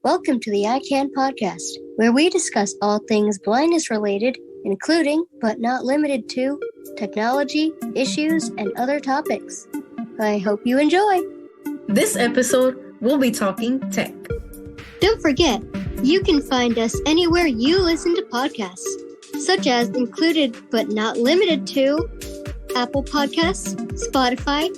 Welcome to the EyeCan podcast, where we discuss all things blindness related, including, but not limited to, technology, issues, and other topics. I hope you enjoy. This episode, we'll be talking tech. Don't forget, you can find us anywhere you listen to podcasts, such as included but not limited to Apple Podcasts, Spotify,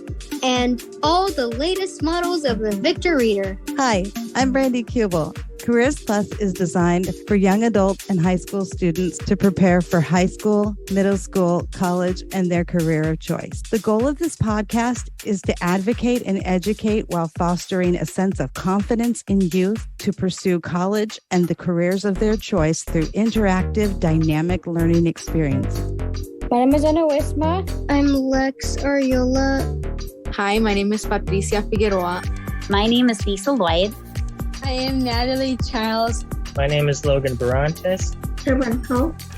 and all the latest models of the Victor Reader. Hi, I'm Brandy Kubel. Careers Plus is designed for young adult and high school students to prepare for high school, middle school, college, and their career of choice. The goal of this podcast is to advocate and educate while fostering a sense of confidence in youth to pursue college and the careers of their choice through interactive, dynamic learning experiences. My name is Ana Wisma. I'm Lex Ariola. Hi, my name is Patricia Figueroa. My name is Lisa Lloyd. I am Natalie Charles. My name is Logan Barantes.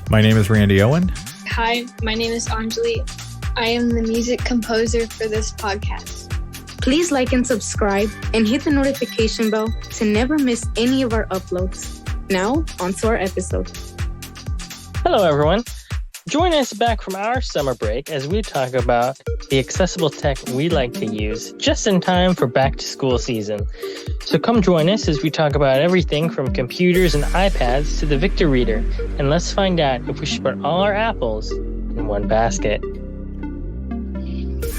My name is Randy Owen. Hi, my name is Anjali. I am the music composer for this podcast. Please like and subscribe and hit the notification bell to never miss any of our uploads. Now, on to our episode. Hello, everyone. Join us back from our summer break as we talk about the accessible tech we like to use just in time for back-to-school season. So come join us as we talk about everything from computers and iPads to the Victor Reader, and let's find out if we should put all our apples in one basket.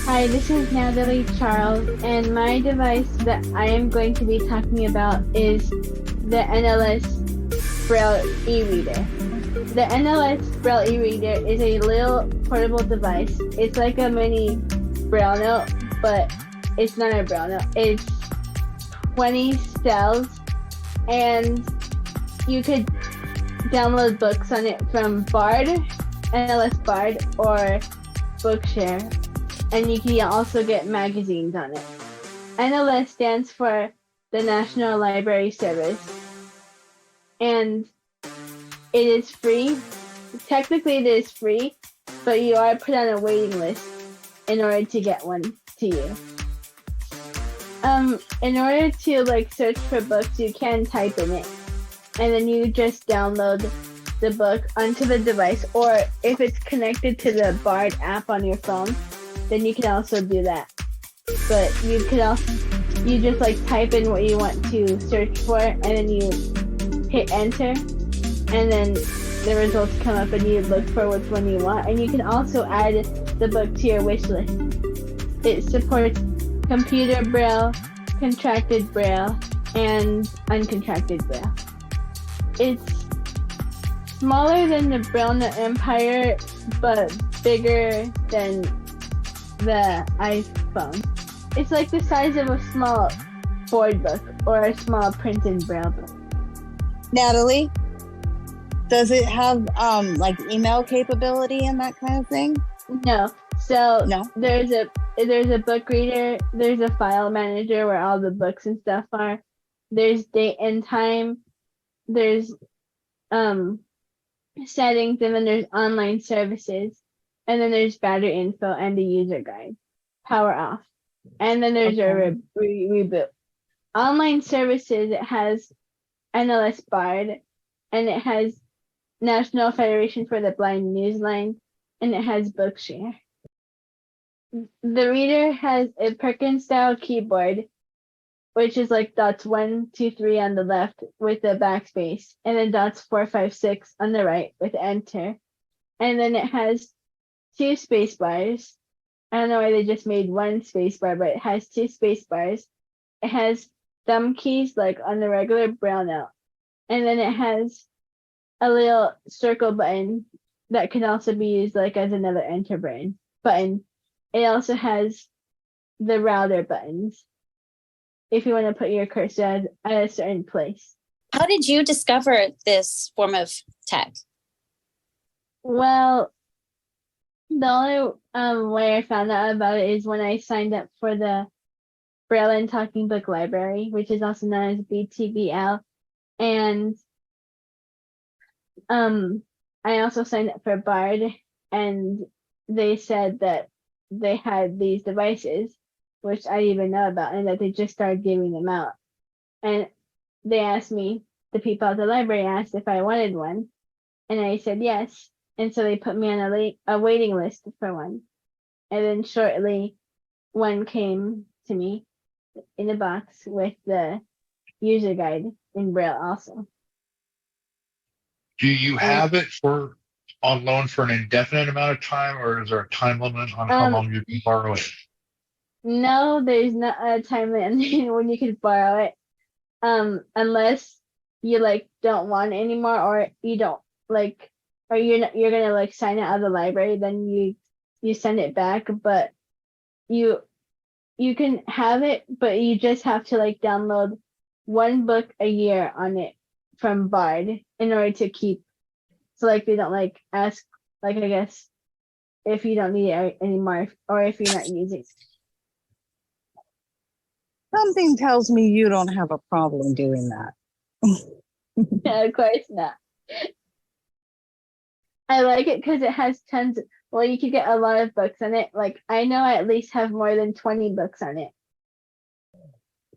Hi, this is Natalie Charles, and my device that I am going to be talking about is the NLS Braille e-Reader. The NLS Braille e-Reader is a little portable device. It's like a mini Braille note, but it's not a Braille note. It's 20 cells, and you could download books on it from Bard, NLS Bard, or Bookshare, and you can also get magazines on it. NLS stands for the National Library Service, and it is free. Technically, it is free, but you are put on a waiting list in order to get one to you. In order to search for books, you can type in it, and then you just download the book onto the device. Or if it's connected to the Bard app on your phone, then you can also do that. But you just type in what you want to search for, and then you hit enter. And then the results come up and you look for which one you want. And you can also add the book to your wish list. It supports computer Braille, contracted Braille, and uncontracted Braille. It's smaller than the Braille Note Empire, but bigger than the iPhone. It's like the size of a small board book or a small printed Braille book. Natalie, does it have email capability and that kind of thing? No. So no. There's a book reader. There's a file manager where all the books and stuff are. There's date and time. There's settings, and then there's online services, and then there's battery info and a user guide. Power off, and then there's a reboot. Online services. It has NLS Bard, and it has National Federation for the Blind Newsline, and it has Bookshare. The reader has a Perkins-style keyboard, which is like dots 1, 2, 3 on the left with the backspace, and then dots 4, 5, 6 on the right with enter. And then it has 2 space bars. I don't know why they just made 1 space bar, but it has 2 space bars. It has thumb keys like on the regular Braille note. And then it has a little circle button that can also be used as another enter button. It also has the router buttons if you want to put your cursor at a certain place. How did you discover this form of tech? Well, the only way I found out about it is when I signed up for the Braille and Talking Book Library, which is also known as BTBL. And I also signed up for Bard, and they said that they had these devices which I didn't even know about, and that they just started giving them out. And they asked me, the people at the library asked if I wanted one, and I said yes. And so they put me on a waiting list for one. And then shortly, one came to me in a box with the user guide in Braille also. Do you have it on loan for an indefinite amount of time, or is there a time limit on how long you can borrow it? No, there's not a time limit when you can borrow it. Unless you like don't want it anymore, or you don't like, or you're gonna like sign it out of the library, then you send it back. But you can have it, but you just have to like download one book a year on it from Bard in order to keep. So like they don't like ask, like, I guess if you don't need it anymore, or if you're not using it. Something tells me you don't have a problem doing that. No, of course not. I like it because it has tons. Well, you can get a lot of books on it. Like I know I at least have more than 20 books on it.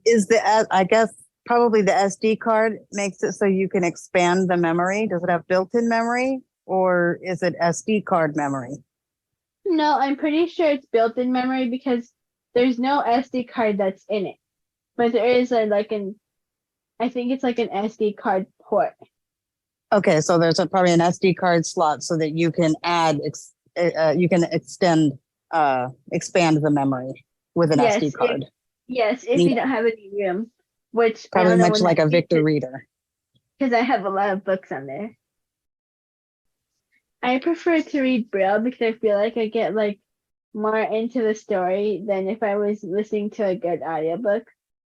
Is I guess probably the SD card makes it so you can expand the memory. Does it have built-in memory, or is it SD card memory? No, I'm pretty sure it's built-in memory because there's no SD card that's in it. But there is I think it's like an SD card port. Okay, so there's probably an SD card slot so that you can you can expand the memory with an SD card. If you don't have any room, which probably much like a Victor Reader. Because I have a lot of books on there. I prefer to read Braille because I feel like I get like more into the story than if I was listening to a good audiobook.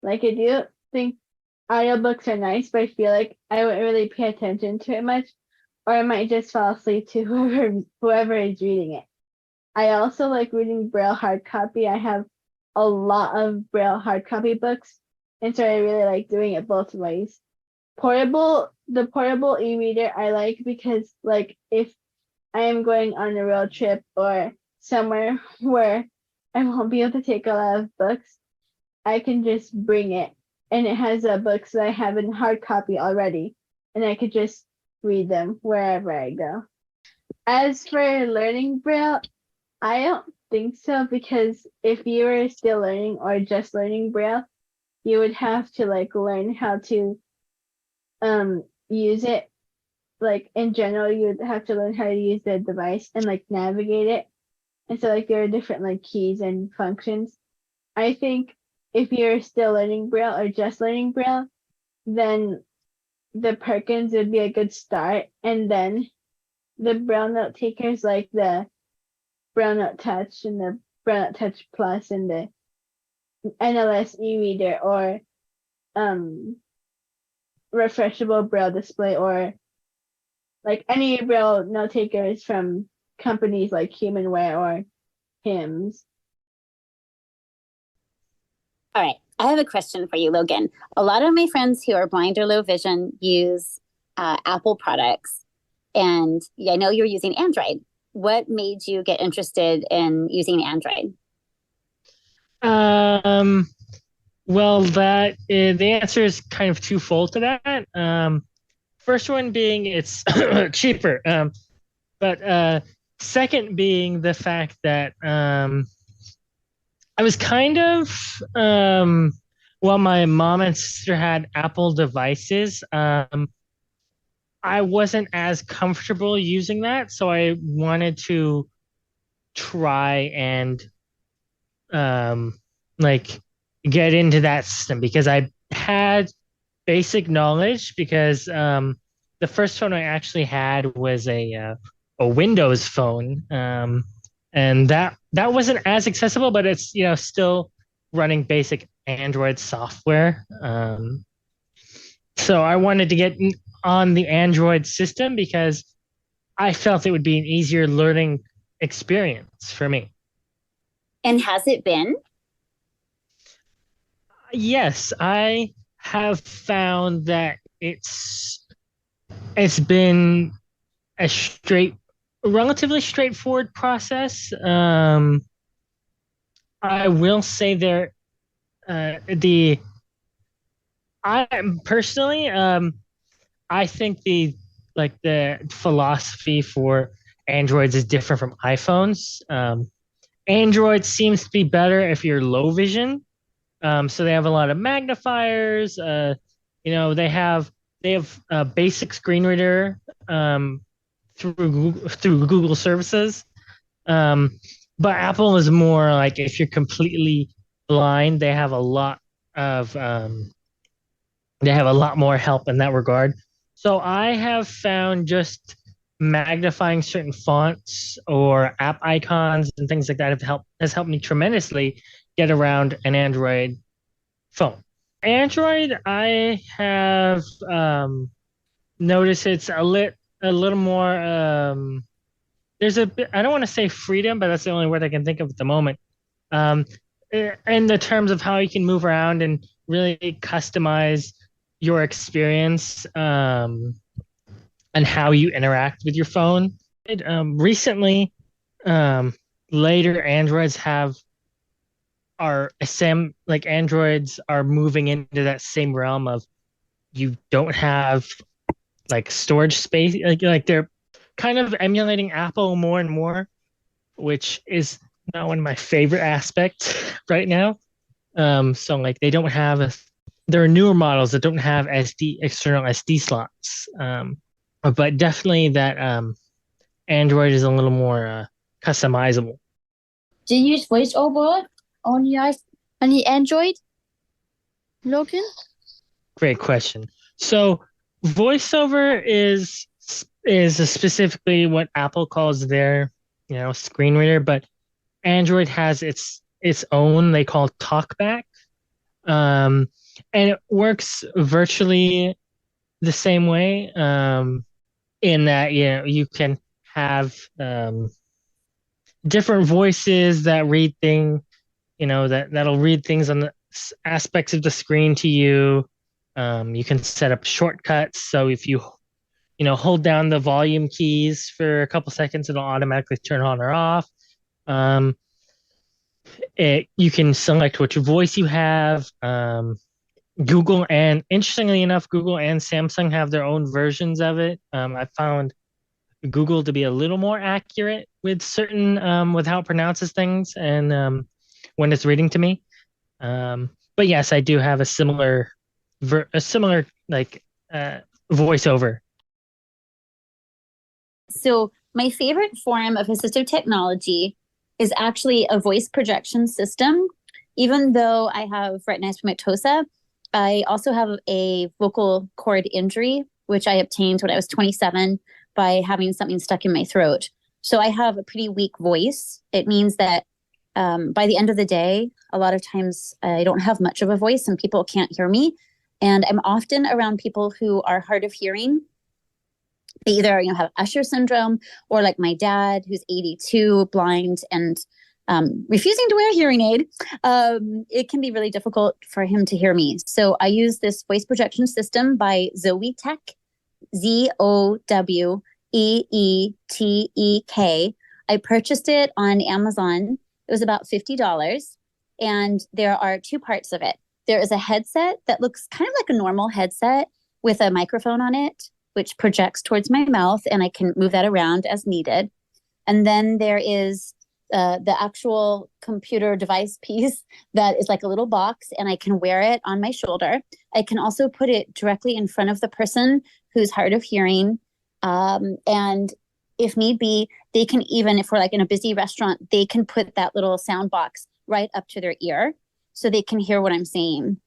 Like I do think audiobooks are nice, but I feel like I wouldn't really pay attention to it much, or I might just fall asleep to whoever is reading it. I also like reading Braille hard copy. I have a lot of Braille hard copy books, and so I really like doing it both ways. The portable e-reader I like because like if I am going on a road trip or somewhere where I won't be able to take a lot of books, I can just bring it, and it has books that I have in hard copy already, and I could just read them wherever I go. As for learning Braille, I don't think so, because if you were still learning or just learning Braille, you would have to like learn how to use it. Like in general, you would have to learn how to use the device and like navigate it. And so like there are different like keys and functions. I think if you're still learning Braille or just learning Braille, then the Perkins would be a good start. And then the Braille note takers like the Braille Note Touch and the Braille Note Touch Plus and the NLS e-reader or refreshable Braille display, or like any Braille note takers from companies like Humanware or HIMS. All right, I have a question for you, Logan. A lot of my friends who are blind or low vision use Apple products, and I know you're using Android. What made you get interested in using Android? Well, the answer is kind of twofold to that. First one being it's cheaper, but second being the fact that I was kind of while my mom and sister had Apple devices, I wasn't as comfortable using that, so I wanted to try and like get into that system because I had basic knowledge, because the first phone I actually had was a Windows phone, and that wasn't as accessible, but it's still running basic Android software. So I wanted to get on the Android system because I felt it would be an easier learning experience for me. And has it been? Yes, I have found that it's been a relatively straightforward process. I will say I personally, I think the philosophy for Androids is different from iPhones. Android seems to be better if you're low vision. So they have a lot of magnifiers. They have a basic screen reader through Google services. Um, but Apple is more like if you're completely blind, of they have a lot more help in that regard. So I have found just magnifying certain fonts or app icons and things like that has helped me tremendously get around an Android phone. Android, I have noticed it's a little more. There's a bit. I don't want to say freedom, but that's the only word I can think of at the moment. Um, in the terms of how you can move around and really customize your experience and how you interact with your phone. Recently, um, later Androids have are same like Androids are moving into that same realm of you don't have like storage space, like they're kind of emulating Apple more and more, which is not one of my favorite aspects right now. So like they don't have there are newer models that don't have external SD slots. But definitely that Android is a little more customizable. Do you use VoiceOver on the Android, Logan? Great question. So VoiceOver is specifically what Apple calls their screen reader, but Android has its own they call TalkBack, and it works virtually the same way. In that you can have different voices that read that'll read things on the aspects of the screen to you. You can set up shortcuts, so if you hold down the volume keys for a couple seconds, it'll automatically turn on or off. You can select which voice you have. Interestingly enough, Google and Samsung have their own versions of it. I found Google to be a little more accurate with with how it pronounces things and when it's reading to me. But yes, I do have a similar voiceover. So my favorite form of assistive technology is actually a voice projection system. Even though I have retinitis pigmentosa, I also have a vocal cord injury, which I obtained when I was 27 by having something stuck in my throat. So I have a pretty weak voice. It means that by the end of the day, a lot of times I don't have much of a voice and people can't hear me. And I'm often around people who are hard of hearing. They either have Usher syndrome or like my dad, who's 82, blind, and refusing to wear a hearing aid. It can be really difficult for him to hear me. So I use this voice projection system by Zoetek, ZOWEETEK. I purchased it on Amazon. It was about $50. And there are two parts of it. There is a headset that looks kind of like a normal headset with a microphone on it, which projects towards my mouth, and I can move that around as needed. And then there is the actual computer device piece that is like a little box, and I can wear it on my shoulder. I can also put it directly in front of the person who's hard of hearing. And if need be, they can even, if we're like in a busy restaurant, they can put that little sound box right up to their ear so they can hear what I'm saying.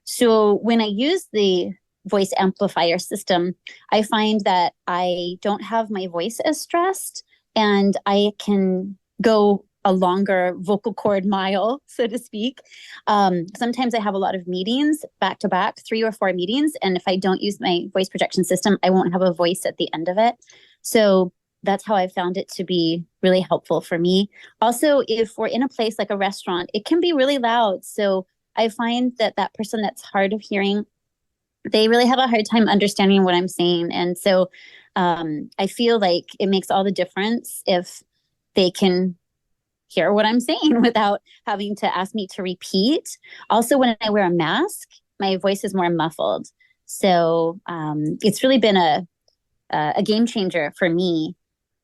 So when I use the voice amplifier system, I find that I don't have my voice as stressed, and I can go a longer vocal cord mile, so to speak. Sometimes I have a lot of meetings back to back, 3 or 4 meetings. And if I don't use my voice projection system, I won't have a voice at the end of it. So that's how I found it to be really helpful for me. Also, if we're in a place like a restaurant, it can be really loud. So I find that that person that's hard of hearing, they really have a hard time understanding what I'm saying. And so I feel like it makes all the difference if they can hear what I'm saying without having to ask me to repeat. Also, when I wear a mask, my voice is more muffled. So it's really been a game changer for me.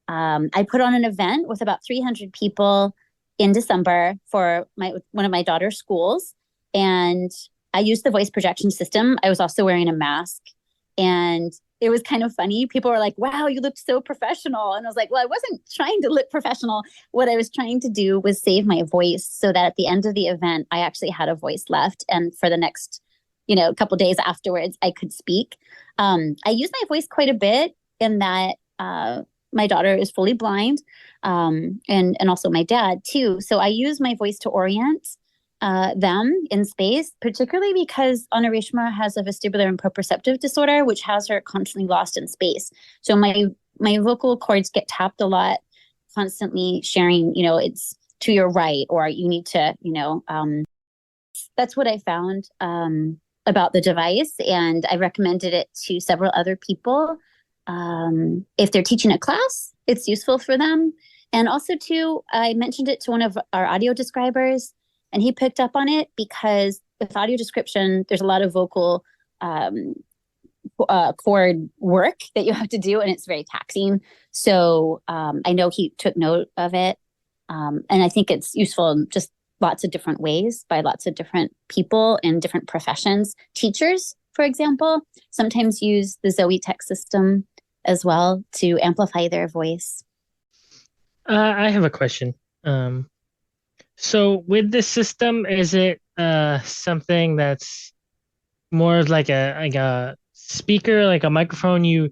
I put on an event with about 300 people in December for one of my daughter's schools. And I used the voice projection system. I was also wearing a mask. And it was kind of funny. People were like, wow, you looked so professional. And I was like, well, I wasn't trying to look professional. What I was trying to do was save my voice so that at the end of the event, I actually had a voice left. And for the next, couple days afterwards, I could speak. I use my voice quite a bit in that my daughter is fully blind, and also my dad too. So I use my voice to orient them in space, particularly because Anurishma has a vestibular and proprioceptive disorder, which has her constantly lost in space. So my vocal cords get tapped a lot, constantly sharing, it's to your right, or you need to, that's what I found about the device. And I recommended it to several other people. If they're teaching a class, it's useful for them. And also too, I mentioned it to one of our audio describers, and he picked up on it because with audio description, there's a lot of vocal chord work that you have to do, and it's very taxing. So I know he took note of it. And I think it's useful in just lots of different ways by lots of different people in different professions. Teachers, for example, sometimes use the Zoe Tech system as well to amplify their voice. I have a question. So with this system, is it something that's more like a speaker, like a microphone you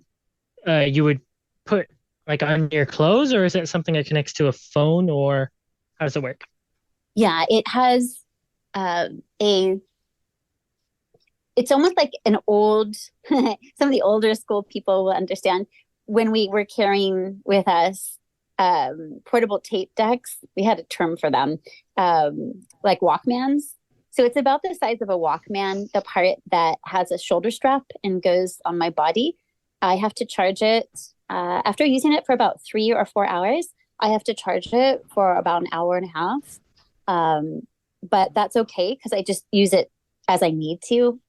would put like on your clothes, or is it something that connects to a phone, or how does it work? Yeah, it has it's almost like an old, some of the older school people will understand when we were carrying with us portable tape decks. We had a term for them, like Walkmans. So it's about the size of a Walkman, the part that has a shoulder strap and goes on my body. I have to charge it after using it for about 3 or 4 hours. I have to charge it for about an hour and a half. But that's okay because I just use it as I need to.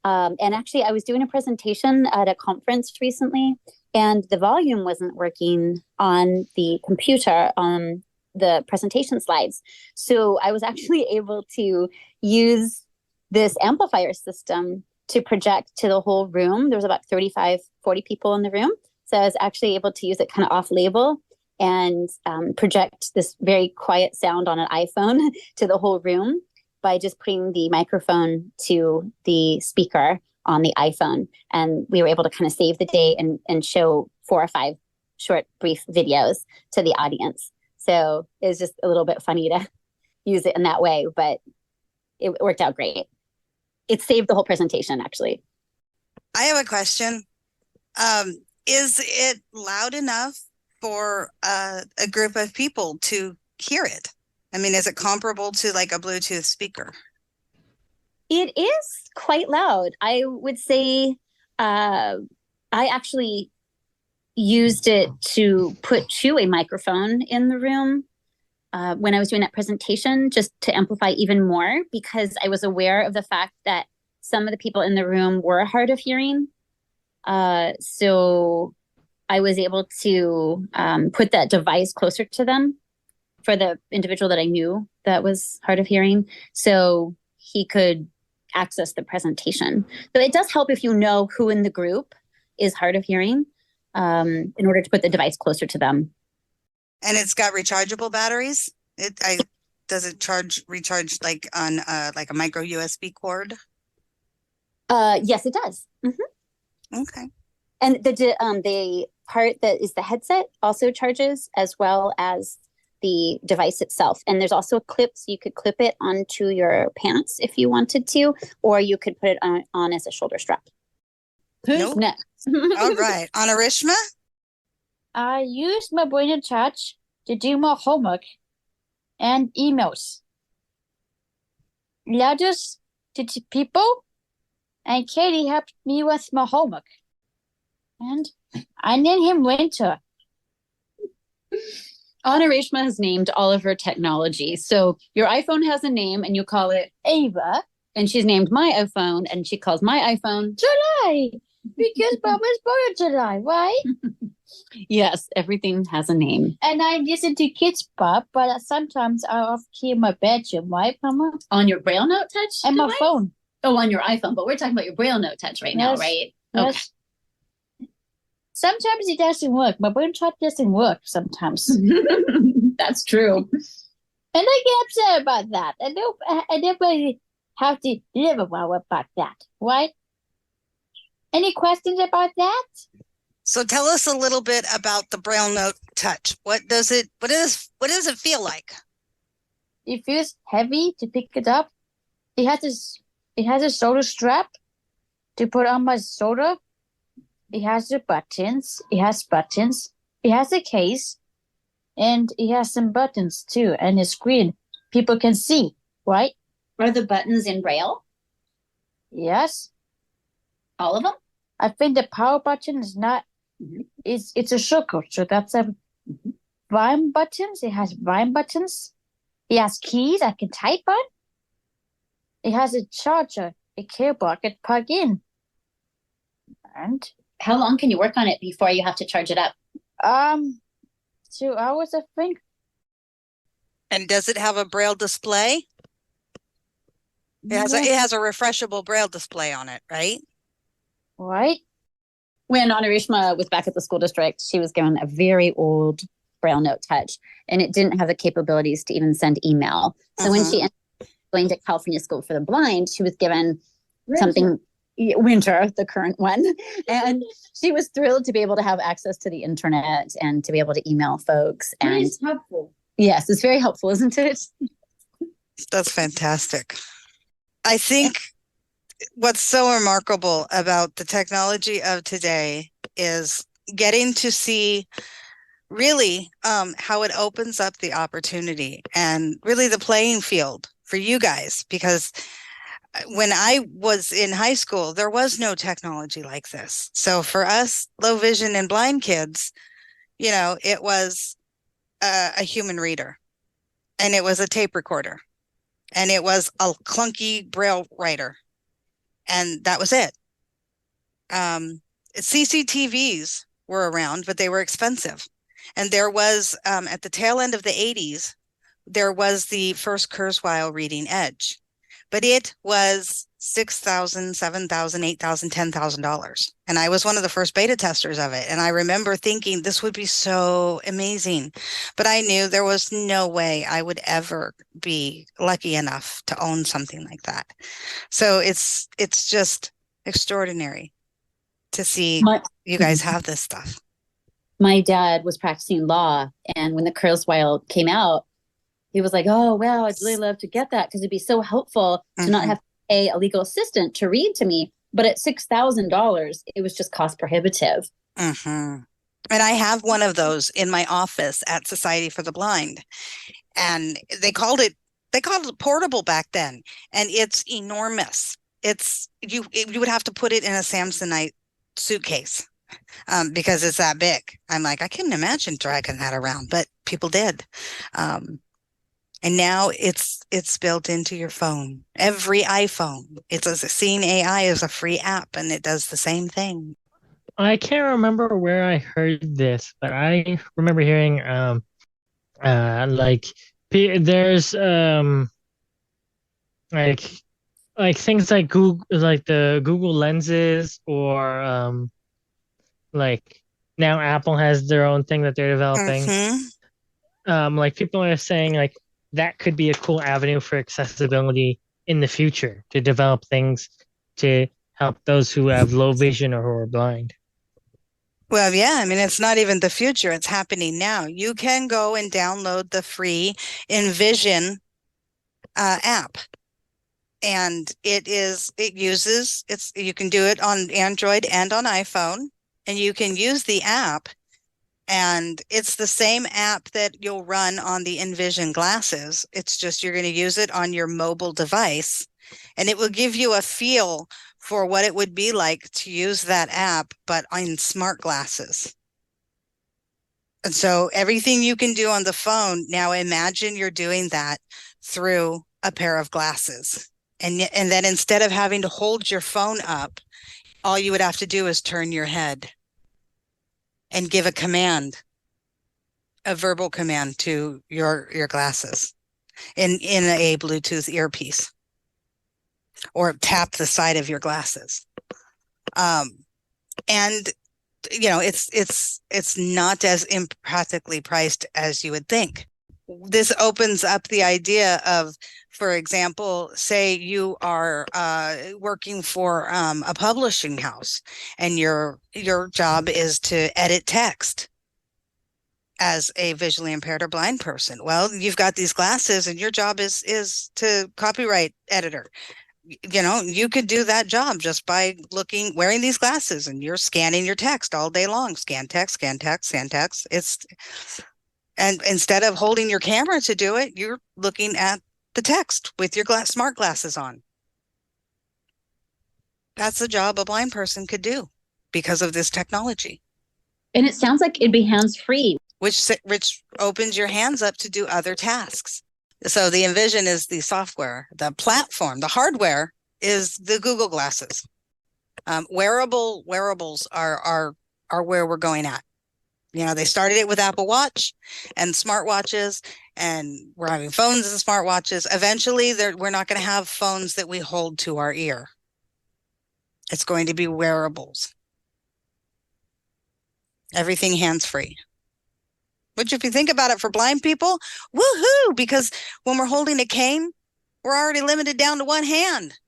And actually, I was doing a presentation at a conference recently, and the volume wasn't working on the computer on the presentation slides. So I was actually able to use this amplifier system to project to the whole room. There was about 35, 40 people in the room. So I was actually able to use it kind of off-label and project this very quiet sound on an iPhone to the whole room by just putting the microphone to the speaker on the iPhone. And we were able to kind of save the day and show 4 or 5 short, brief videos to the audience. So it was just a little bit funny to use it in that way, but it worked out great. It saved the whole presentation, actually. I have a question. Is it loud enough for a group of people to hear it? I mean, is it comparable to like a Bluetooth speaker? It is quite loud. I would say I actually used it to put to a microphone in the room when I was doing that presentation, just to amplify even more, because I was aware of the fact that some of the people in the room were hard of hearing. So I was able to put that device closer to them for the individual that I knew that was hard of hearing, so he could access the presentation. So it does help if you know who in the group is hard of hearing, in order to put the device closer to them. And it's got rechargeable batteries. Does it recharge like on like a micro USB cord? Yes, it does. Mm-hmm. Okay. And the part that is the headset also charges, as well as the device itself. And there's also a clip, so you could clip it onto your pants if you wanted to, or you could put it on as a shoulder strap. Who's next? All right. Anurishma? I use my brain chat to do my homework and emails. Letters to people, and Katie helped me with my homework. And I named him Winter. Anna Reshma has named all of her technology. So your iPhone has a name and you call it Ava. And she's named my iPhone and she calls my iPhone July because Mama's born in July, right? Yes, everything has a name. And I listen to Kids Pop, but sometimes I off key in my bedroom, right, Mama? On your Braille Note Touch? And my phone. Oh, on your iPhone. But we're talking about your Braille Note Touch right now, right? Yes. Okay. Sometimes it doesn't work. My brain chart doesn't work sometimes. That's true. And I get upset about that. I nobody have to live a while about that, right? Any questions about that? So tell us a little bit about the Braille Note Touch. What does it feel like? It feels heavy to pick it up. It has a shoulder strap to put on my shoulder. It has the buttons. It has buttons. It has a case. And it has some buttons too. And a screen people can see, right? Are the buttons in Braille? Yes. All of them? I think the power button is not. It's a circle. So that's a volume buttons. It has volume buttons. It has keys I can type on. It has a charger, a cable I can plug in. And how long can you work on it before you have to charge it up? 2 hours, I think. And does it have a Braille display? It has a refreshable Braille display on it, right? Right. When Anna Reshma was back at the school district, she was given a very old Braille Note Touch, and it didn't have the capabilities to even send email. So when she ended up going to California School for the Blind, she was given something, Winter, the current one, and she was thrilled to be able to have access to the internet and to be able to email folks. And it's helpful. Yes, it's very helpful, isn't it? That's fantastic. I think what's so remarkable about the technology of today is getting to see really how it opens up the opportunity and really the playing field for you guys, because when I was in high school, there was no technology like this. So for us low vision and blind kids, it was a human reader, and it was a tape recorder, and it was a clunky Braille writer, and that was it. CCTVs were around, but they were expensive. And there was, at the tail end of the 80s, there was the first Kurzweil reading Edge, but it was $6,000, $7,000, $8,000, $10,000. And I was one of the first beta testers of it. And I remember thinking this would be so amazing, but I knew there was no way I would ever be lucky enough to own something like that. So it's just extraordinary to see you guys have this stuff. My dad was practicing law, and when the Kurzweil came out, he was like, oh, wow, I'd really love to get that because it'd be so helpful to not have to pay a legal assistant to read to me. But at $6,000, it was just cost prohibitive. And I have one of those in my office at Society for the Blind. And they called it portable back then. And it's enormous. You would have to put it in a Samsonite suitcase because it's that big. I'm like, I couldn't imagine dragging that around, but people did. And now it's built into your phone. Every iPhone. Seeing AI is a free app, and it does the same thing. I can't remember where I heard this, but I remember hearing there's like things like Google, like the Google lenses, or like now Apple has their own thing that they're developing. Like people are saying like that could be a cool avenue for accessibility in the future, to develop things to help those who have low vision or who are blind. Well, yeah, I mean, it's not even the future. It's happening now. You can go and download the free Envision app. And you can do it on Android and on iPhone, and you can use the app. And it's the same app that you'll run on the Envision glasses. It's just you're going to use it on your mobile device, and it will give you a feel for what it would be like to use that app, but on smart glasses. And so everything you can do on the phone, now imagine you're doing that through a pair of glasses. And then instead of having to hold your phone up, all you would have to do is turn your head and give a command, a verbal command to your glasses in a Bluetooth earpiece, or tap the side of your glasses. And it's not as impractically priced as you would think. This opens up the idea of, for example, say you are working for a publishing house, and your job is to edit text as a visually impaired or blind person. Well, you've got these glasses, and your job is to copyright editor. You could do that job just by wearing these glasses, and you're scanning your text all day long. Scan text, scan text, scan text. And instead of holding your camera to do it, you're looking at the text with your smart glasses on. That's a job a blind person could do because of this technology. And it sounds like it'd be hands-free. Which opens your hands up to do other tasks. So the Envision is the software, the platform, the hardware is the Google glasses. Wearables are where we're going at. They started it with Apple Watch and smartwatches, and we're having phones and smartwatches. Eventually, we're not going to have phones that we hold to our ear. It's going to be wearables. Everything hands-free. Which, if you think about it, for blind people, woohoo! Because when we're holding a cane, we're already limited down to one hand.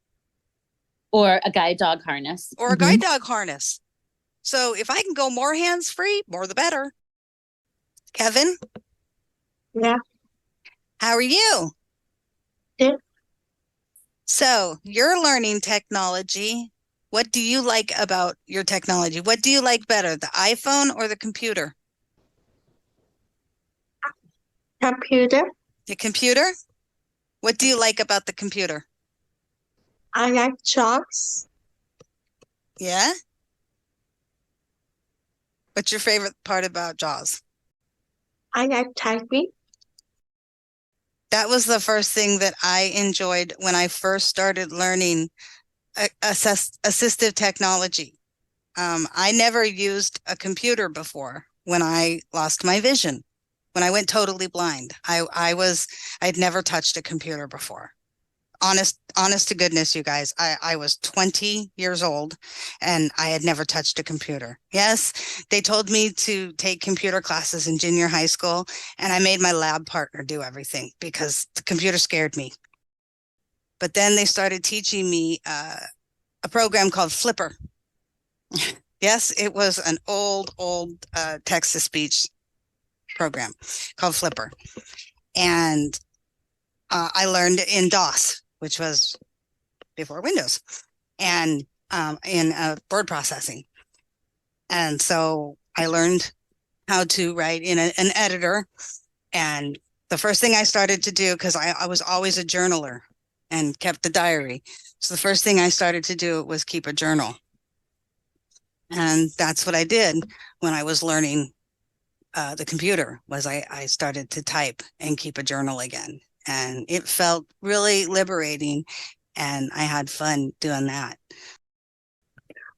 Or a guide dog harness. Or a guide dog harness. So if I can go more hands-free, more the better. Kevin? Yeah. How are you? Good. So you're learning technology. What do you like about your technology? What do you like better, the iPhone or the computer? Computer. The computer? What do you like about the computer? I like JAWS. Yeah? What's your favorite part about JAWS? I like typing. That was the first thing that I enjoyed when I first started learning assistive technology. I never used a computer before when I lost my vision. When I went totally blind, I'd never touched a computer before. Honest to goodness, you guys, I was 20 years old and I had never touched a computer. Yes, they told me to take computer classes in junior high school, and I made my lab partner do everything because the computer scared me. But then they started teaching me a program called Flipper. Yes, it was an old text-to-speech program called Flipper. And I learned in DOS, which was before Windows, and in word processing. And so I learned how to write in an editor. And the first thing I started to do, because I was always a journaler and kept a diary. So the first thing I started to do was keep a journal. And that's what I did when I was learning the computer, was I started to type and keep a journal again. And it felt really liberating, and I had fun doing that.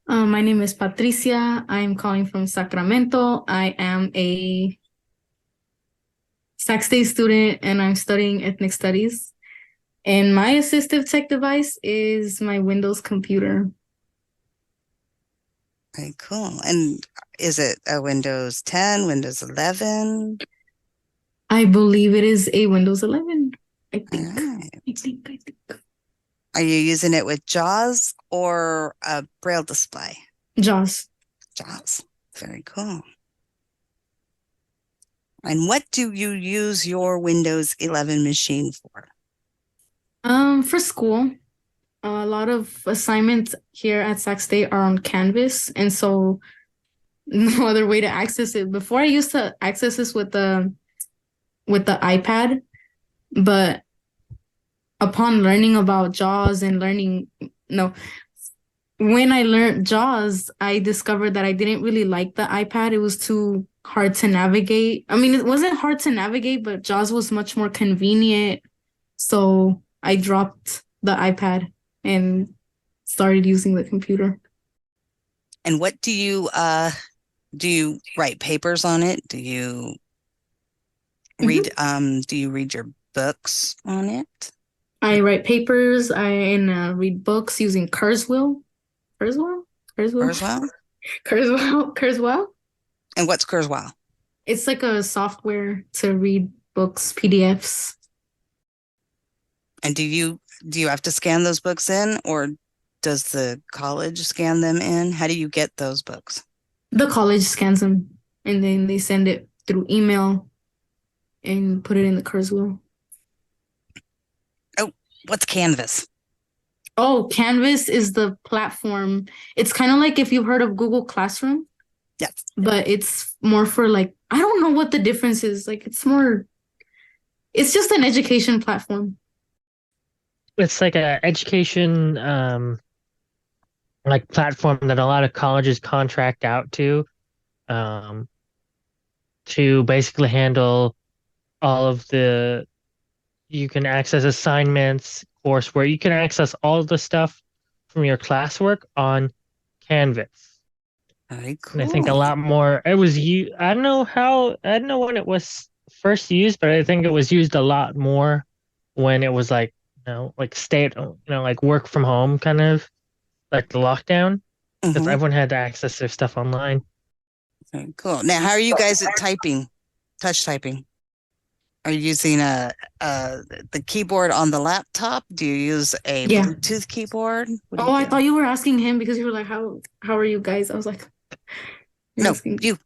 My name is Patricia. I'm calling from Sacramento. I am a Sac State student, and I'm studying ethnic studies. And my assistive tech device is my Windows computer. Very cool. And is it a Windows 10, Windows 11? I believe it is a Windows 11. I think. Right. I think. Are you using it with JAWS or a Braille display? JAWS. JAWS. Very cool. And what do you use your Windows 11 machine for? For school. A lot of assignments here at Sac State are on Canvas, and so no other way to access it. Before I used to access this with the iPad, but upon learning about JAWS and when I learned JAWS, I discovered that I didn't really like the iPad. It was too hard to navigate. I mean, it wasn't hard to navigate, but JAWS was much more convenient. So I dropped the iPad and started using the computer. And what do you write papers on it? Do you read do you read your books on it? I write papers and read books using Kurzweil. Kurzweil? And what's Kurzweil? It's like a software to read books, PDFs. And do you have to scan those books in, or does the college scan them in? How do you get those books? The college scans them, and then they send it through email and put it in the Kurzweil. Oh, what's Canvas? Oh, Canvas is the platform. It's kind of like if you've heard of Google Classroom. Yes. But it's more for like, I don't know what the difference is. Like, it's just an education platform. It's like an education like platform that a lot of colleges contract out to basically handle all of you can access assignments, courseware. You can access all of the stuff from your classwork on Canvas. Very cool. And I think a lot more. I don't know when it was first used, but I think it was used a lot more when it was like, like like work from home kind of, like the lockdown, because everyone had to access their stuff online. Very cool. Now, how are you guys at touch typing? Are you using the keyboard on the laptop? Do you use a Bluetooth keyboard? I thought you were asking him because you were like, how are you guys? I was like, no, you.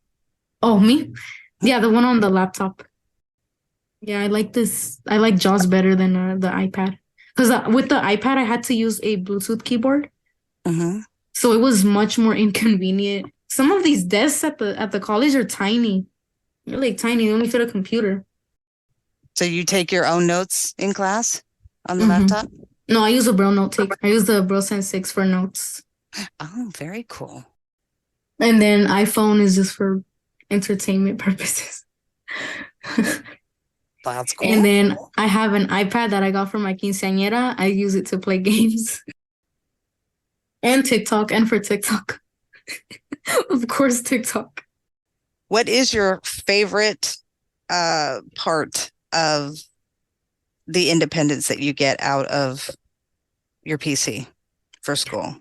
Oh, me? Yeah, the one on the laptop. Yeah, I like this. I like JAWS better than the iPad. Because with the iPad, I had to use a Bluetooth keyboard. So it was much more inconvenient. Some of these desks at the college are tiny. They're like tiny. They only fit a computer. So you take your own notes in class on the laptop? No, I use a Braille note take. I use the Braille Sense 6 for notes. Oh, very cool. And then iPhone is just for entertainment purposes. That's cool. And then I have an iPad that I got from my quinceañera. I use it to play games. And TikTok, and for TikTok. Of course, TikTok. What is your favorite part of the independence that you get out of your PC for school?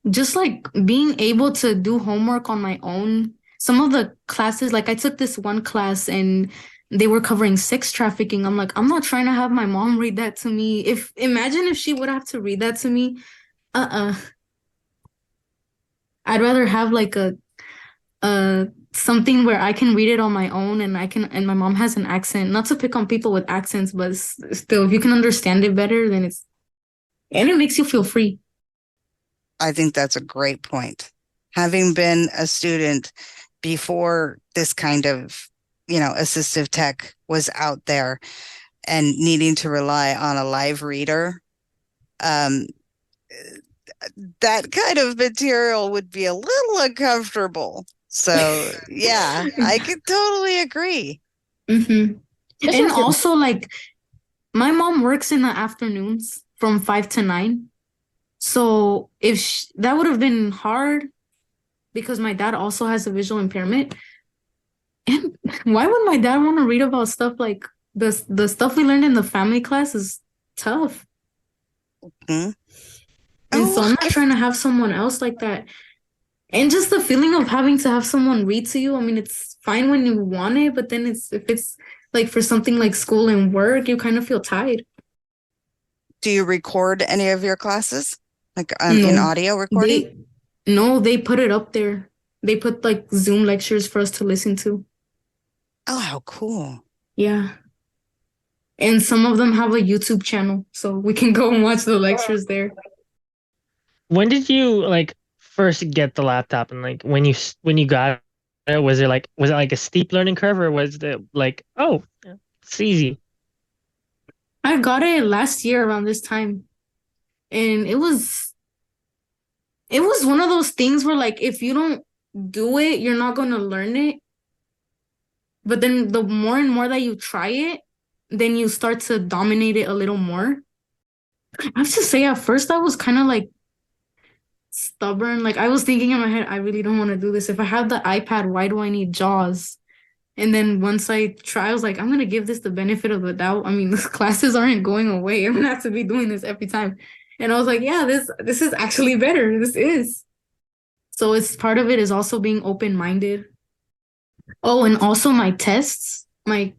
Just like being able to do homework on my own. Some of the classes, like I took this one class and they were covering sex trafficking. I'm like, I'm not trying to have my mom read that to me. Imagine if she would have to read that to me. I'd rather have like a something where I can read it on my own and my mom has an accent. Not to pick on people with accents, but still, if you can understand it better, then it makes you feel free. I think that's a great point. Having been a student before this kind of, assistive tech was out there and needing to rely on a live reader, that kind of material would be a little uncomfortable. So, yeah, I could totally agree. And also, like, my mom works in the afternoons from 5 to 9. So that would have been hard because my dad also has a visual impairment. And why would my dad want to read about stuff like the stuff we learned in the family class is tough. And so I'm not trying to have someone else like that. And just the feeling of having to have someone read to you. I mean, it's fine when you want it, but then if it's like for something like school and work, you kind of feel tied. Do you record any of your classes? Like in audio recording? They put it up there. They put like Zoom lectures for us to listen to. Oh, how cool. Yeah. And some of them have a YouTube channel, so we can go and watch the lectures there. When did you first get the laptop, and when you got it, was it like a steep learning curve, or was it like, oh, it's easy? I got it last year around this time, and it was one of those things where if you don't do it, you're not going to learn it. But then the more and more that you try it, then you start to dominate it a little more. I have to say, at first I was kind of like stubborn. Like I was thinking in my head, I really don't want to do this. If I have the iPad, why do I need JAWS? And then once I try, I was like, I'm gonna give this the benefit of the doubt. I mean, the classes aren't going away. I'm gonna have to be doing this every time. And I was like, yeah, this is actually better. This is. So it's part of it is also being open-minded. Oh, and also my tests, my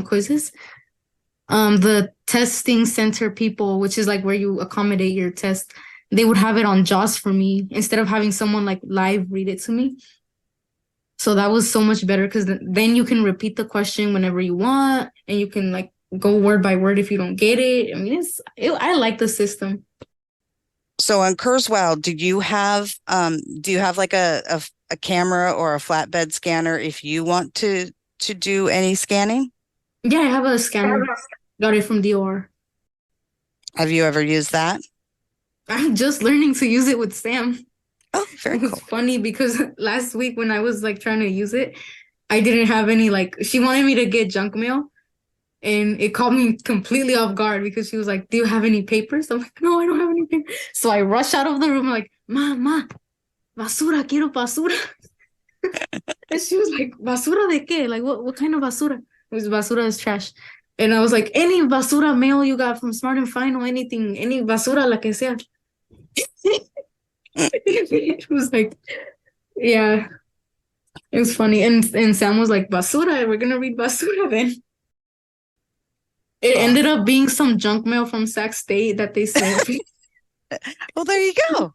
quizzes. The testing center people, which is like where you accommodate your test, they would have it on JAWS for me instead of having someone like live read it to me. So that was so much better because then you can repeat the question whenever you want, and you can like go word by word if you don't get it. I mean, I like the system. So on Kurzweil, do you have like a camera or a flatbed scanner if you want to do any scanning? Yeah, I have a scanner. Got it from DOR. Have you ever used that? I'm just learning to use it with Sam. Oh, very cool. It's funny because last week when I was like trying to use it, I didn't have any she wanted me to get junk mail, and it caught me completely off guard because she was like, "Do you have any papers?" I'm like, "No, I don't have any papers." So I rush out of the room like, "Ma, basura, quiero basura." And she was like, "Basura de qué? Like what kind of basura?" It was basura is trash. And I was like, "Any basura mail you got from Smart and Final, anything, any basura la que sea." It was like, yeah, it was funny. And Sam was like, basura, we're gonna read basura then. It ended up being some junk mail from Sac State that they sent. Well, there you go.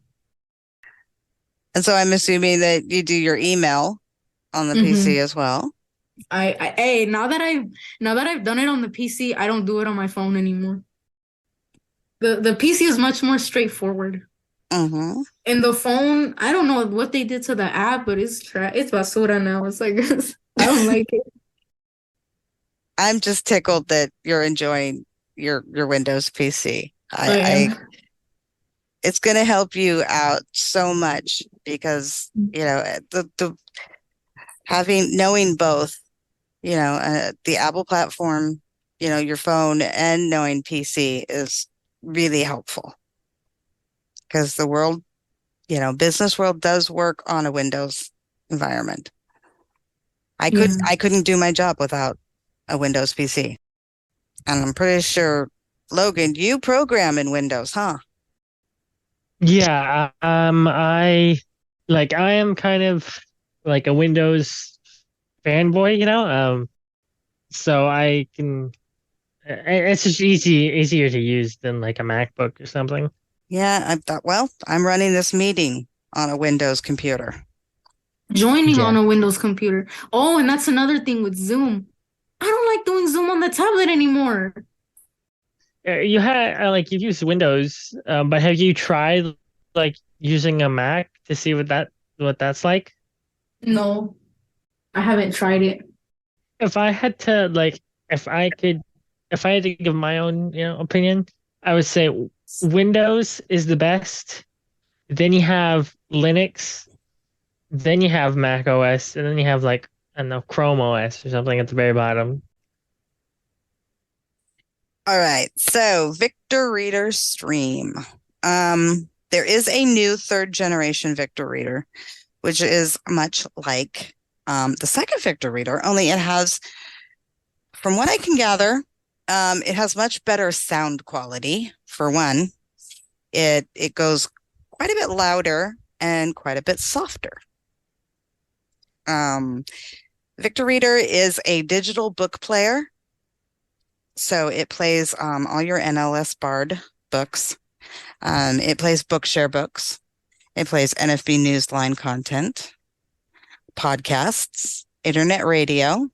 And so I'm assuming that you do your email on the PC as well. Hey, now that I've done it on the PC, I don't do it on my phone anymore. The PC is much more straightforward. Mm-hmm. And the phone, I don't know what they did to the app, but it's basura now. It's like I don't like it. I'm just tickled that you're enjoying your Windows PC. It's going to help you out so much because the knowing both, the Apple platform, your phone, and knowing PC is really helpful. Because the world, business world does work on a Windows environment. I couldn't do my job without a Windows PC. And I'm pretty sure, Logan, you program in Windows, huh? Yeah, I am kind of like a Windows fanboy, so I can. It's just easier to use than like a MacBook or something. Yeah, I thought, well, I'm running this meeting on a Windows computer. Joining on a Windows computer. Oh, and that's another thing with Zoom. I don't like doing Zoom on the tablet anymore. You had you've used Windows, but have you tried like using a Mac to see what that's like? No, I haven't tried it. If I had to if I had to give my own opinion, I would say Windows is the best. Then you have Linux, then you have Mac OS, and then you have I don't know, Chrome OS or something at the very bottom. All right, so Victor Reader Stream. There is a new 3rd generation Victor Reader, which is much like the 2nd Victor Reader, only it has, from what I can gather, it has much better sound quality. For one, it goes quite a bit louder and quite a bit softer. Victor Reader is a digital book player. So it plays all your NLS Bard books. It plays Bookshare books. It plays NFB Newsline content, podcasts, internet radio.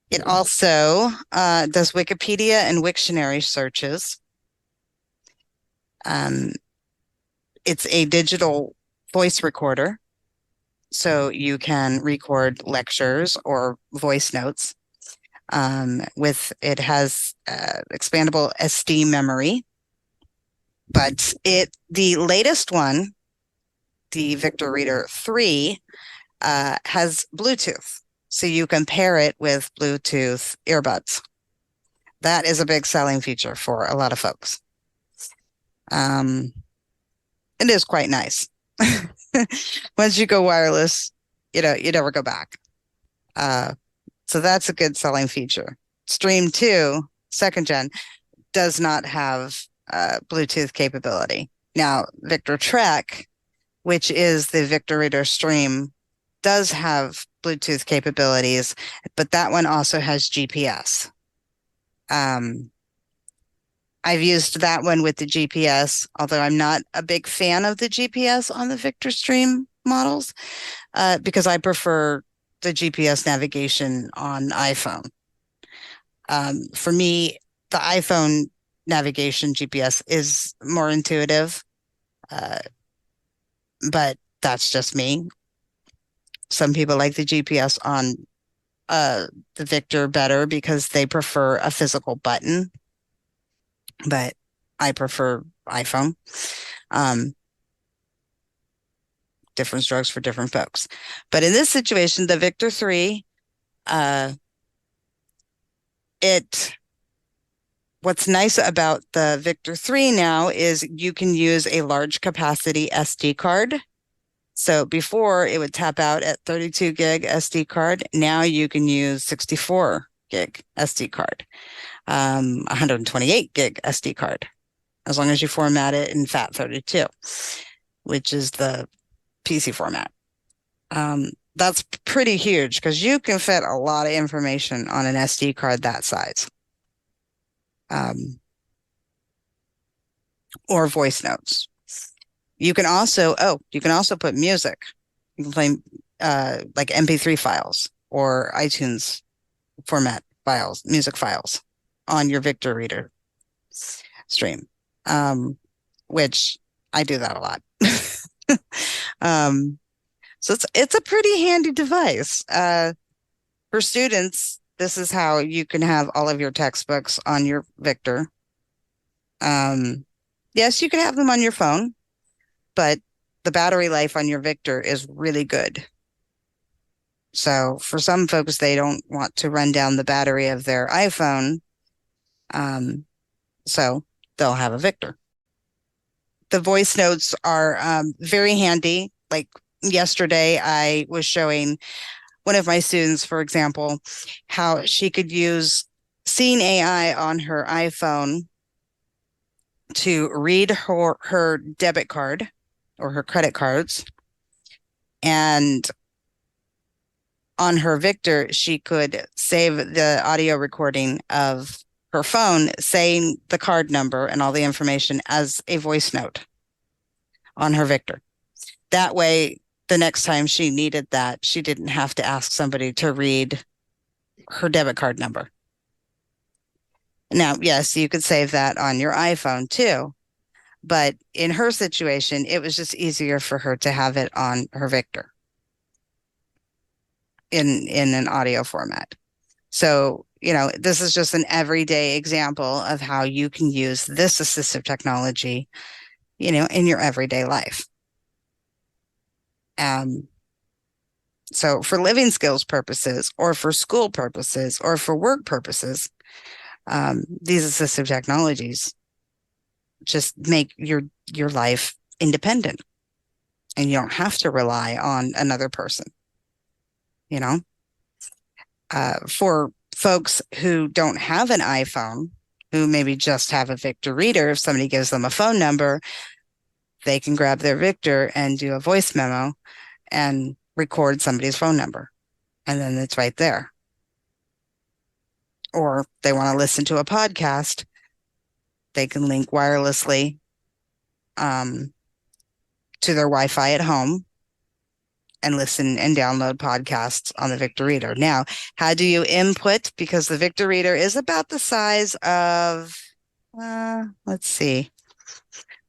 It also does Wikipedia and Wiktionary searches. It's a digital voice recorder. So you can record lectures or voice notes. It has expandable SD memory, but the latest one, the Victor Reader 3, has Bluetooth. So you can pair it with Bluetooth earbuds. That is a big selling feature for a lot of folks. It is quite nice. Once you go wireless, you never go back. So that's a good selling feature. Stream 2, second gen, does not have Bluetooth capability. Now, Victor Trek, which is the Victor Reader Stream, does have Bluetooth capabilities, but that one also has GPS. I've used that one with the GPS, although I'm not a big fan of the GPS on the Victor Stream models, because I prefer the GPS navigation on iPhone. For me, the iPhone navigation GPS is more intuitive, but that's just me. Some people like the GPS on the Victor better because they prefer a physical button, but I prefer iPhone. Different strokes for different folks. But in this situation, the Victor 3, what's nice about the Victor 3 now is you can use a large capacity SD card. So before it would tap out at 32 gig SD card. Now you can use 64 gig SD card, 128 gig SD card, as long as you format it in FAT32, which is the PC format. That's pretty huge because you can fit a lot of information on an SD card that size. Or voice notes. You can also put music. You can play like MP3 files or iTunes format files, music files on your Victor Reader stream, which I do that a lot. So it's a pretty handy device. For students, this is how you can have all of your textbooks on your Victor. Yes, you can have them on your phone, but the battery life on your Victor is really good. So for some folks, they don't want to run down the battery of their iPhone, so they'll have a Victor. The voice notes are very handy. Like yesterday, I was showing one of my students, for example, how she could use Seeing AI on her iPhone to read her debit card or her credit cards. And on her Victor, she could save the audio recording of her phone saying the card number and all the information as a voice note on her Victor. That way, the next time she needed that, she didn't have to ask somebody to read her debit card number. Now, yes, you could save that on your iPhone too, but in her situation, it was just easier for her to have it on her Victor in an audio format. So, this is just an everyday example of how you can use this assistive technology, in your everyday life. So for living skills purposes, or for school purposes, or for work purposes, these assistive technologies just make your life independent, and you don't have to rely on another person. For folks who don't have an iPhone, who maybe just have a Victor Reader, if somebody gives them a phone number, they can grab their Victor and do a voice memo and record somebody's phone number, and then it's right there. Or they want to listen to a podcast, they can link wirelessly to their Wi-Fi at home and listen and download podcasts on the Victor Reader. Now, how do you input? Because the Victor Reader is about the size of, let's see.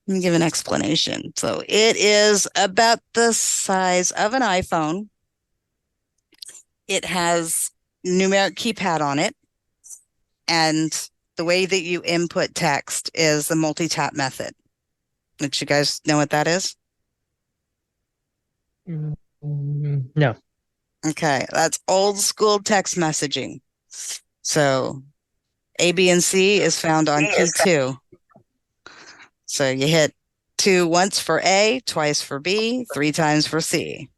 Let me give an explanation. So it is about the size of an iPhone. It has numeric keypad on it. And the way that you input text is the multi-tap method. Did you guys know what that is? No. Okay, that's old school text messaging. So A, B, and C is found on key 2. So you hit 2 once for A, twice for B, 3 times for C.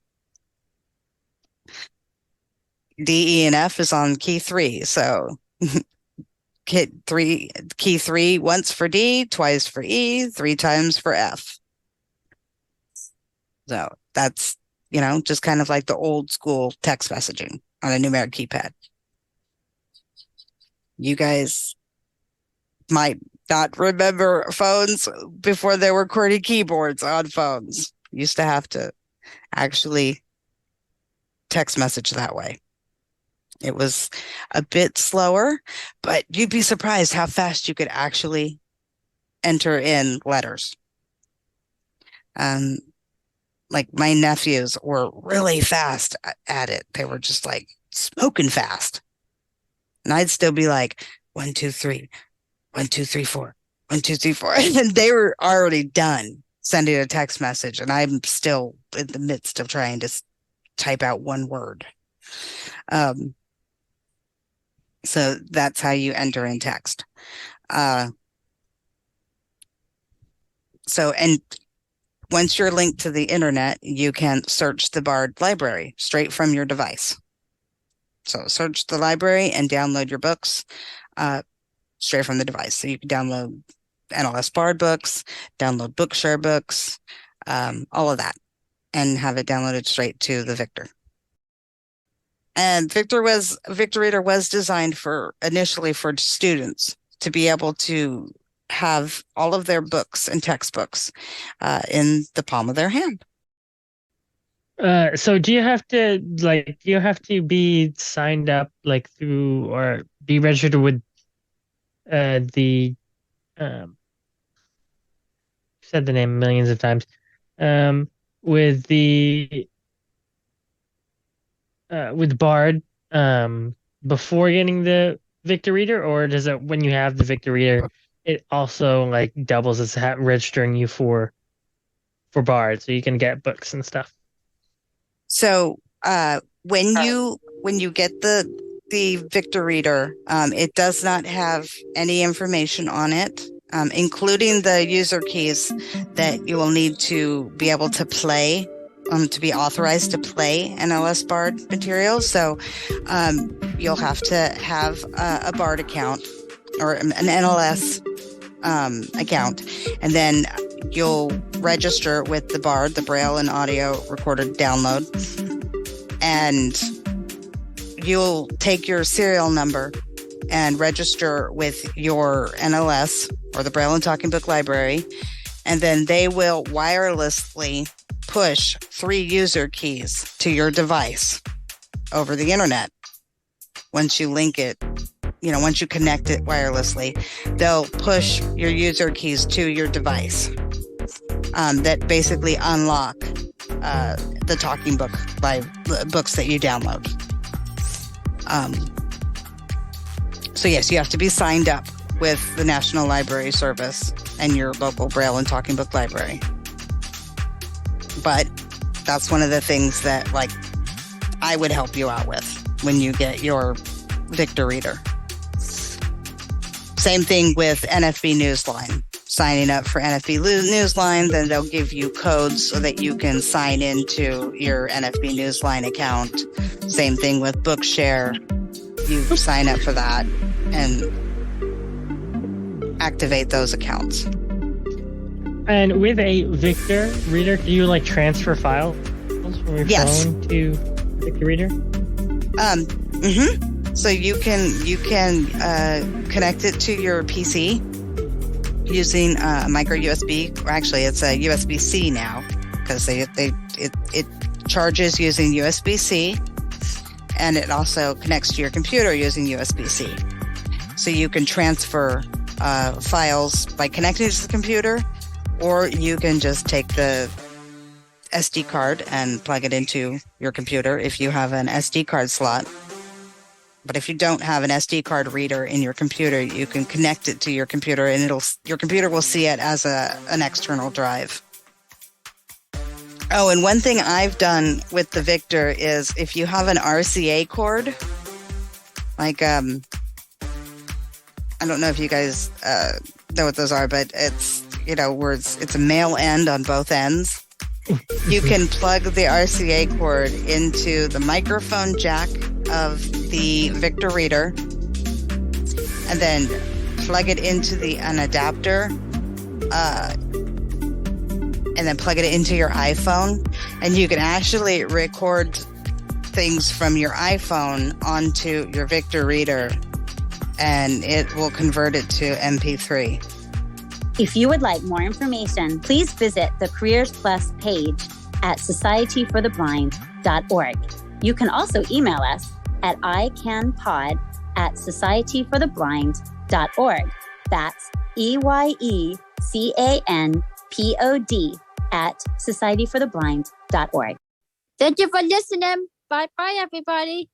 D, E, and F is on key 3. So hit key 3 once for D, twice for E, 3 times for F. So that's, just kind of like the old school text messaging on a numeric keypad. You guys might not remember phones before there were QWERTY keyboards on phones. You used to have to actually text message that way. It was a bit slower, but you'd be surprised how fast you could actually enter in letters. Like my nephews were really fast at it. They were just like smoking fast. And I'd still be like, 1, 2, 3, 1, 2, 3, 4, 1, 2, 3, 4. And they were already done sending a text message. And I'm still in the midst of trying to type out one word. So that's how you enter in text. And once you're linked to the internet, you can search the Bard library straight from your device. So search the library and download your books straight from the device. So you can download NLS Bard books, download Bookshare books, all of that, and have it downloaded straight to the Victor. And Victor Reader was designed initially for students to be able to have all of their books and textbooks in the palm of their hand. So do you have to be signed up through or be registered with the said the name millions of times with Bard before getting the Victor Reader, or does it, when you have the Victor Reader, it also doubles as registering you for Bard, so you can get books and stuff? So when you get the Victor Reader, it does not have any information on it, including the user keys that you will need to be able to play, to be authorized to play NLS Bard material. So you'll have to have a Bard account or an NLS account, and then you'll register with the Bard, the Braille and audio recorded download, and you'll take your serial number and register with your NLS or the Braille and Talking Book Library, and then they will wirelessly push 3 user keys to your device over the internet. Once you link it, once you connect it wirelessly, they'll push your user keys to your device that basically unlock the Talking Book books that you download. So yes, you have to be signed up with the National Library Service and your local Braille and Talking Book Library. But that's one of the things that I would help you out with when you get your Victor Reader. Same thing with NFB Newsline. Signing up for NFB Newsline, then they'll give you codes so that you can sign into your NFB Newsline account. Same thing with Bookshare. You sign up for that and activate those accounts. And with a Victor Reader, do you transfer files from your phone to Victor Reader? So you can connect it to your PC using a micro USB. Or actually, it's a USB-C now, because it charges using USB-C, and it also connects to your computer using USB-C. So you can transfer files by connecting to the computer, or you can just take the SD card and plug it into your computer if you have an SD card slot. But if you don't have an SD card reader in your computer, you can connect it to your computer, and your computer will see it as an external drive. Oh, and one thing I've done with the Victor is if you have an RCA cord, like, I don't know if you guys know what those are, but it's, where it's a male end on both ends. You can plug the RCA cord into the microphone jack of the Victor reader and then plug it into an adapter and then plug it into your iPhone. And you can actually record things from your iPhone onto your Victor reader and it will convert it to MP3. If you would like more information, please visit the Careers Plus page at societyfortheblind.org. You can also email us at EyeCanPod@societyfortheblind.org. That's EYECANPOD @societyfortheblind.org. Thank you for listening. Bye bye, everybody.